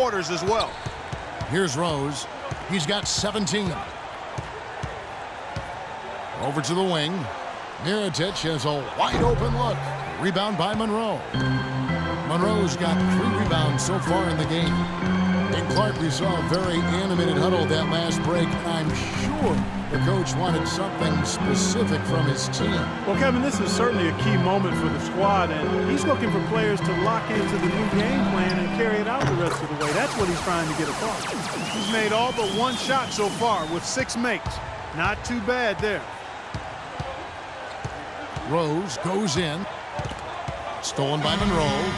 quarters as well. Here's Rose. He's got 17. Over to the wing. Mirotic has a wide open look. Rebound by Monroe. Monroe's got 3 rebounds so far in the game. And Clark, we saw a very animated huddle that last break. I'm sure the coach wanted something specific from his team. Well, Kevin, this is certainly a key moment for the squad, and he's looking for players to lock into the new game plan and carry it out the rest of the way. That's what he's trying to get across. He's made all but 1 shot so far with 6 makes. Not too bad there. Rose goes in. Stolen by Monroe.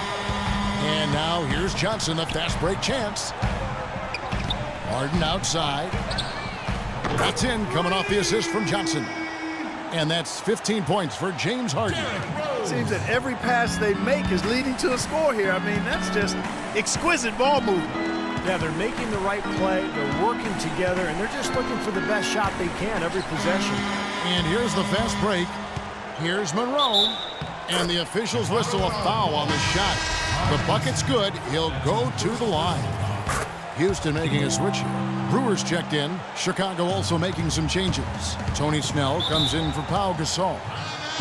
And now here's Johnson, the fast break chance. Harden outside. That's in, coming off the assist from Johnson. And that's 15 points for James Harden. Seems that every pass they make is leading to a score here. I mean, that's just exquisite ball movement. Yeah, they're making the right play, they're working together, and they're just looking for the best shot they can every possession. And here's the fast break. Here's Monroe. And the officials whistle a foul on the shot. The bucket's good. He'll go to the line. Houston making a switch here. Brewers checked in. Chicago also making some changes. Tony Snell comes in for Pau Gasol.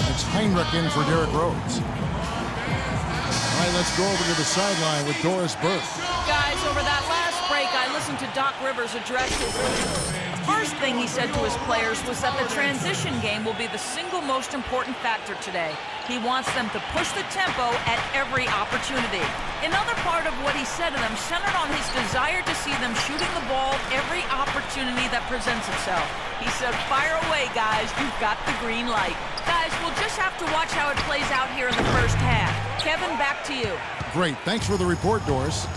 It's Heinrich in for Derrick Rose. All right, let's go over to the sideline with Doris Burke. Guys, over that last break, I listened to Doc Rivers address his team. First thing he said to his players was that the transition game will be the single most important factor today. He wants them to push the tempo at every opportunity. Another part of what he said to them centered on his desire to see them shooting the ball every opportunity that presents itself. He said, fire away, guys. You've got the green light. Guys, we'll just have to watch how it plays out here in the first half. Kevin, back to you. Great. Thanks for the report, Doris.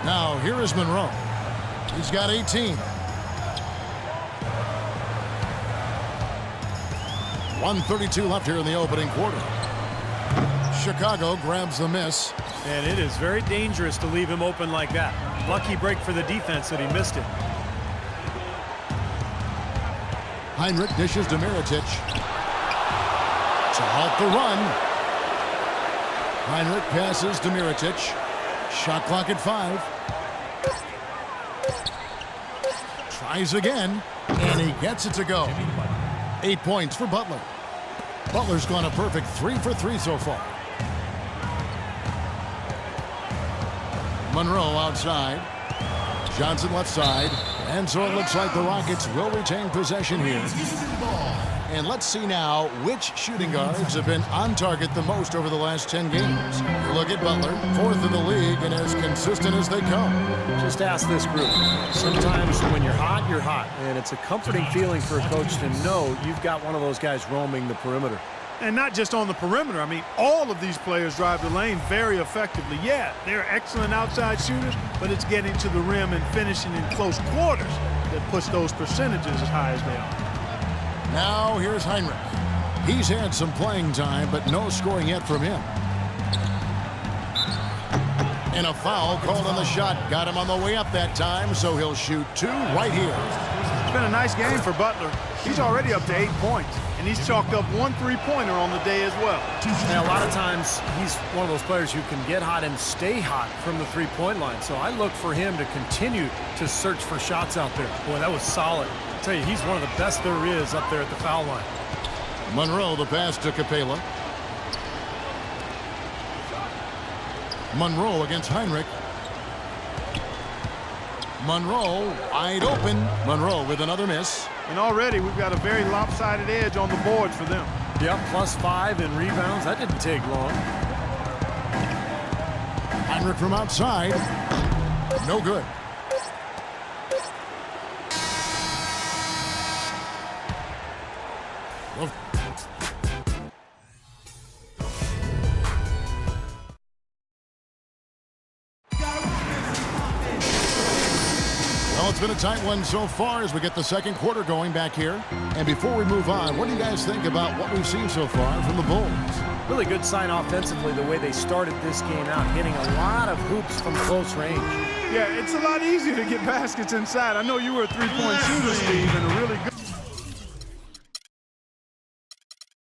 Now, here is Monroe. He's got 18. 1:32 left here in the opening quarter. Chicago grabs the miss. And it is very dangerous to leave him open like that. Lucky break for the defense that he missed it. Heinrich dishes to Mirotic. To halt the run. Heinrich passes to Mirotic. Shot clock at 5. Tries again, and he gets it to go. 8 points for Butler. Butler's gone a perfect 3 for 3 so far. Monroe outside. Johnson left side. And so it looks like the Rockets will retain possession here. And let's see now which shooting guards have been on target the most over the last 10 games. Look at Butler, 4th in the league and as consistent as they come. Just ask this group. Sometimes when you're hot, you're hot. And it's a comforting feeling for a coach to know you've got one of those guys roaming the perimeter. And not just on the perimeter. I mean, all of these players drive the lane very effectively. Yeah, they're excellent outside shooters, but it's getting to the rim and finishing in close quarters that puts those percentages as high as they are. Now here's Heinrich. He's had some playing time, but no scoring yet from him. And a foul called on the shot. Got him on the way up that time, so he'll shoot 2 right here. It's been a nice game for Butler. He's already up to 8 points, and he's chalked up 1 3-pointer on the day as well. Now, a lot of times, he's one of those players who can get hot and stay hot from the three-point line. So I look for him to continue to search for shots out there. Boy, that was solid. I tell you, he's one of the best there is up there at the foul line. Monroe, the pass to Capela. Monroe against Heinrich. Monroe wide open. Monroe with another miss. And already we've got a very lopsided edge on the boards for them. Yep, +5 in rebounds. That didn't take long. Heinrich from outside. No good. Well, it's been a tight one so far as we get the second quarter going back here. And before we move on, what do you guys think about what we've seen so far from the Bulls? Really good sign offensively the way they started this game out, hitting a lot of hoops from close range. Yeah, it's a lot easier to get baskets inside. I know you were a three-point shooter, Steve, and a really good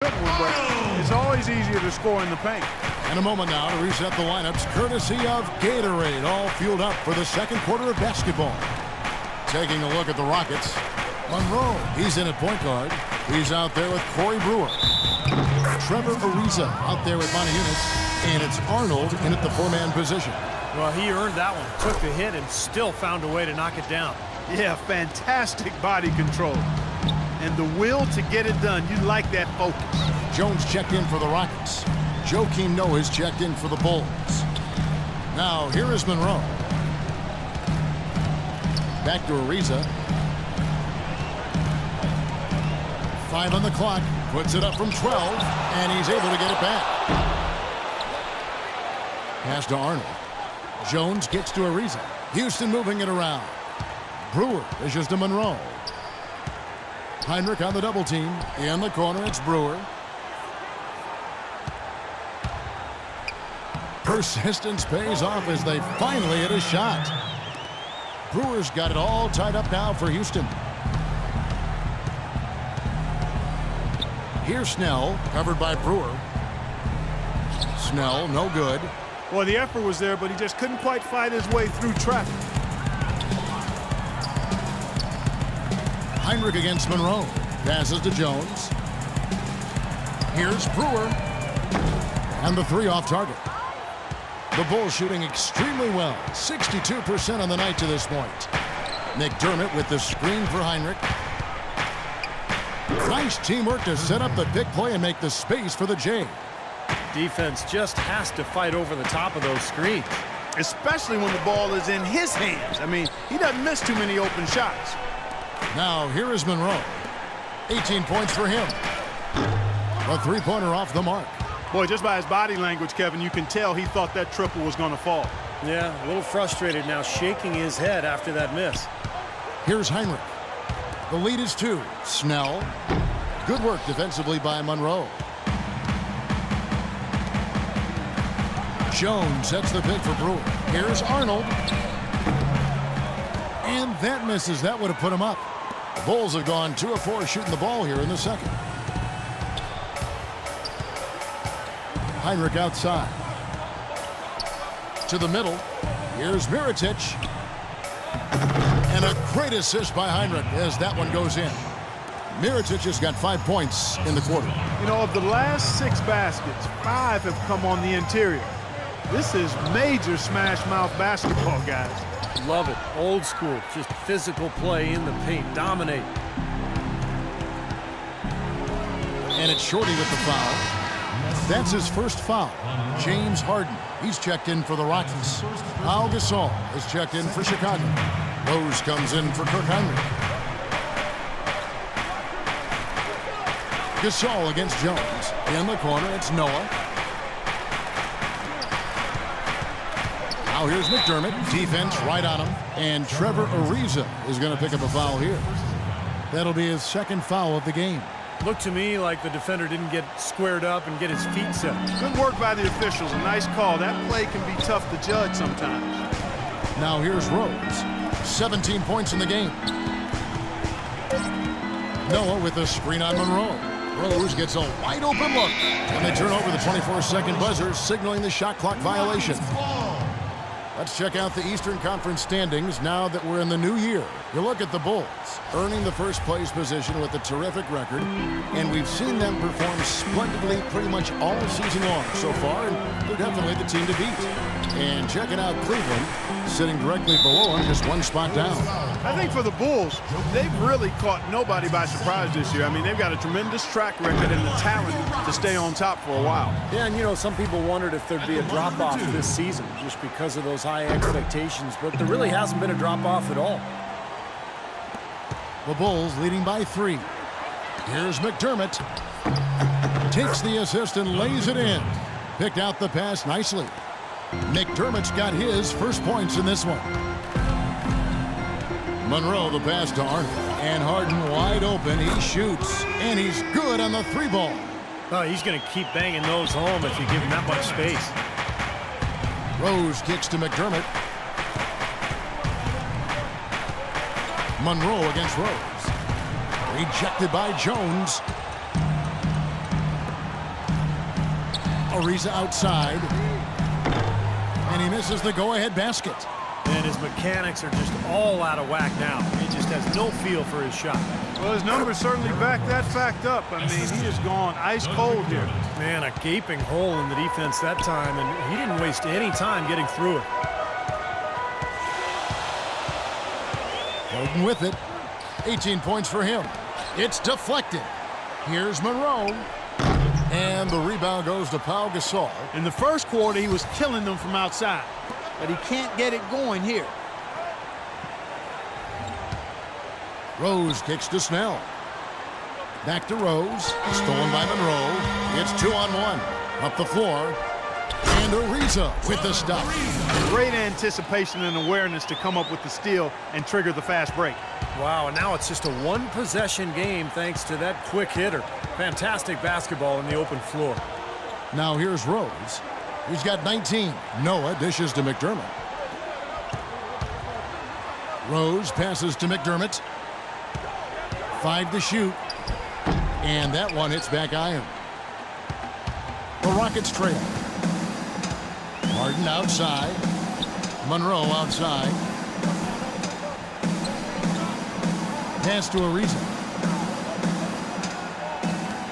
one, but it's always easier to score in the paint. And a moment now to reset the lineups, courtesy of Gatorade, all fueled up for the second quarter of basketball. Taking a look at the Rockets, Monroe, he's in at point guard. He's out there with Corey Brewer. Trevor Ariza out there with Monty Eunice, and it's Arnold in at the four-man position. Well, he earned that one, took the hit, and still found a way to knock it down. Yeah, fantastic body control. And the will to get it done. You like that focus. Jones checked in for the Rockets. Joakim Noah is checked in for the Bulls. Now, here is Monroe. Back to Ariza. 5 on the clock. Puts it up from 12, and he's able to get it back. Pass to Arnold. Jones gets to Ariza. Houston moving it around. Brewer dishes to Monroe. Heinrich on the double team. In the corner, it's Brewer. Persistence pays off as they finally hit a shot. Brewer's got it all tied up now for Houston. Here's Snell, covered by Brewer. Snell, no good. Well, the effort was there, but he just couldn't quite fight his way through traffic. Heinrich against Monroe. Passes to Jones. Here's Brewer. And the three off target. The Bulls shooting extremely well. 62% on the night to this point. McDermott with the screen for Heinrich. Nice teamwork to set up the big play and make the space for the J. Defense just has to fight over the top of those screens. Especially when the ball is in his hands. I mean, he doesn't miss too many open shots. Now, here is Monroe. 18 points for him. A three-pointer off the mark. Boy, just by his body language, Kevin, you can tell he thought that triple was going to fall. Yeah, a little frustrated now, shaking his head after that miss. Here's Heinrich. The lead is 2. Snell. Good work defensively by Monroe. Jones sets the pick for Brewer. Here's Arnold. And that misses. That would have put him up. The Bulls have gone 2 of 4 shooting the ball here in the second. Heinrich outside. To the middle. Here's Mirotic. And a great assist by Heinrich as that one goes in. Mirotic has got 5 points in the quarter. You know, of the last 6 baskets, 5 have come on the interior. This is major smash mouth basketball, guys. Love it. Old school. Just physical play in the paint. Dominate. And it's Shorty with the foul. That's his first foul. James Harden. He's checked in for the Rockets. Al Gasol is checked in for Chicago. Rose comes in for Kirk Heinrich. Gasol against Jones. In the corner, it's Noah. Now here's McDermott. Defense right on him. And Trevor Ariza is going to pick up a foul here. That'll be his second foul of the game. Looked to me like the defender didn't get squared up and get his feet set. Good work by the officials. A nice call. That play can be tough to judge sometimes. Now here's Rose. 17 points in the game. Noah with a screen on Monroe. Rose gets a wide open look. And they turn over the 24-second buzzer, signaling the shot clock violation. Let's check out the Eastern Conference standings now that we're in the new year. You look at the Bulls, earning the first place position with a terrific record, and we've seen them perform splendidly pretty much all season long so far, and they're definitely the team to beat. And checking out Cleveland, sitting directly below them, just 1 spot down. I think for the Bulls, they've really caught nobody by surprise this year. I mean, they've got a tremendous track record and the talent to stay on top for a while. Yeah, and you know, some people wondered if there'd be a drop-off this season just because of those high expectations, but there really hasn't been a drop-off at all. The Bulls leading by 3. Here's McDermott. Takes the assist and lays it in. Picked out the pass nicely. McDermott's got his first points in this one. Monroe the pass to Arnold. And Harden wide open. He shoots. And he's good on the 3-ball. Oh, he's going to keep banging those home if you give him that much space. Rose kicks to McDermott. Monroe against Rose. Rejected by Jones. Ariza outside. And he misses the go-ahead basket. And his mechanics are just all out of whack now. He just has no feel for his shot. Well, his numbers certainly back that fact up. I mean, he has gone ice cold here. Man, a gaping hole in the defense that time, and he didn't waste any time getting through it. Harden with it. 18 points for him. It's deflected. Here's Monroe. And the rebound goes to Pau Gasol. In the first quarter, he was killing them from outside, but he can't get it going here. Rose kicks to Snell. Back to Rose. Stolen by Monroe. It's 2-on-1. Up the floor. And Ariza with the stop. Great anticipation and awareness to come up with the steal and trigger the fast break. Wow, and now it's just a one-possession game thanks to that quick hitter. Fantastic basketball in the open floor. Now here's Rose. He's got 19. Noah dishes to McDermott. Rose passes to McDermott. 5 to shoot. And that one hits back iron. The Rockets trail. Harden outside. Monroe outside. Pass to Ariza.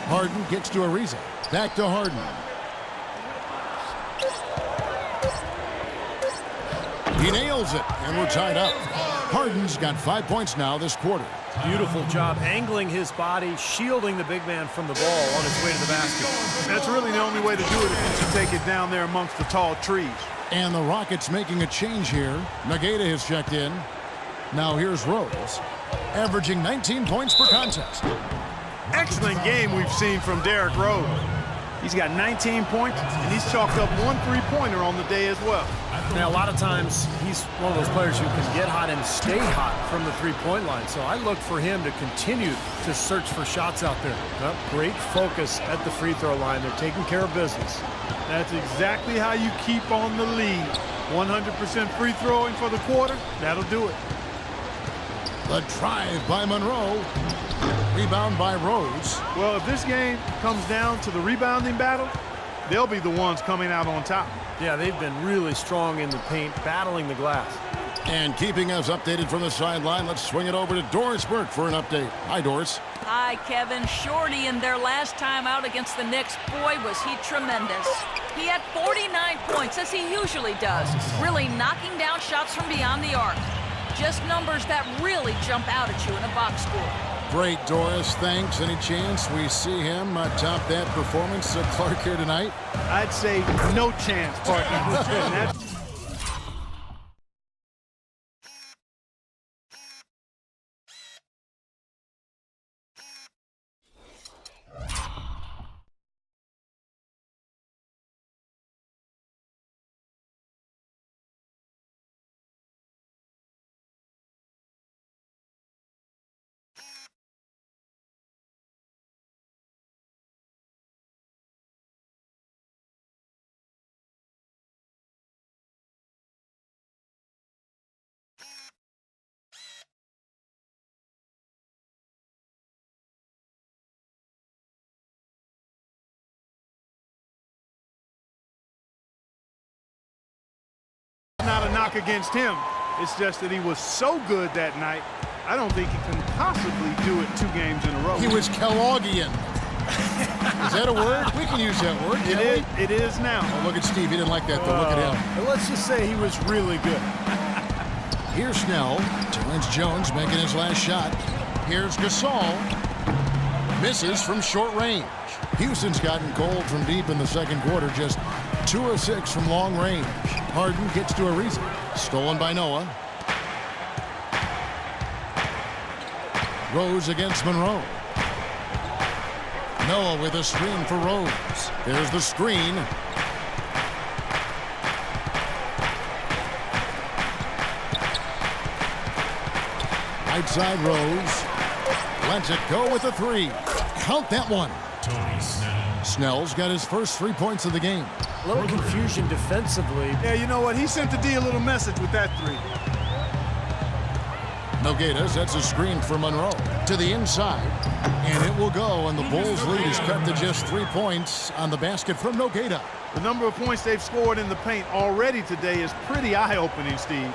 Harden kicks to Ariza. Back to Harden. He nails it, and we're tied up. Harden's got 5 points now this quarter. Beautiful job angling his body, shielding the big man from the ball on his way to the basket. That's really the only way to do it if you take it down there amongst the tall trees. And the Rockets making a change here. Nagata has checked in. Now here's Rose, averaging 19 points per contest. Excellent game we've seen from Derrick Rose. He's got 19 points, and he's chalked up 1 3-pointer on the day as well. Now, a lot of times, he's one of those players who can get hot and stay hot from the three-point line. So I look for him to continue to search for shots out there. Well, great focus at the free throw line. They're taking care of business. That's exactly how you keep on the lead. 100% free throwing for the quarter, that'll do it. The drive by Monroe. Rebound by Rose. Well, if this game comes down to the rebounding battle, they'll be the ones coming out on top. Yeah, they've been really strong in the paint, battling the glass. And keeping us updated from the sideline, let's swing it over to Doris Burke for an update. Hi, Doris. Hi, Kevin. Shorty in their last time out against the Knicks, boy, was he tremendous. He had 49 points, as he usually does, really knocking down shots from beyond the arc. Just numbers that really jump out at you in a box score. Great, Doris. Thanks. Any chance we see him top that performance at Clark here tonight? I'd say no chance, partner. Not a knock against him. It's just that he was so good that night, I don't think he can possibly do it 2 games in a row. He was Kellogghian. Is that a word? We can use that word. It is now. Oh, look at Steve. He didn't like that, though. Look at him. Let's just say he was really good. Here's Snell. Terrence Jones making his last shot. Here's Gasol. Misses from short range. Houston's gotten cold from deep in the second quarter. Just 2 of 6 from long range. Harden gets to Ariza. Stolen by Noah. Rose against Monroe. Noah with a screen for Rose. There's the screen. Outside Rose. Lets it go with a 3. Count that one. Snell's got his first 3 points of the game. A little confusion defensively. Yeah, you know what? He sent the D a little message with that 3. Nogueira sets a screen for Monroe to the inside, and it will go, and the Bulls lead is cut to just 3 points on the basket from Nogueira. The number of points they've scored in the paint already today is pretty eye-opening, Steve.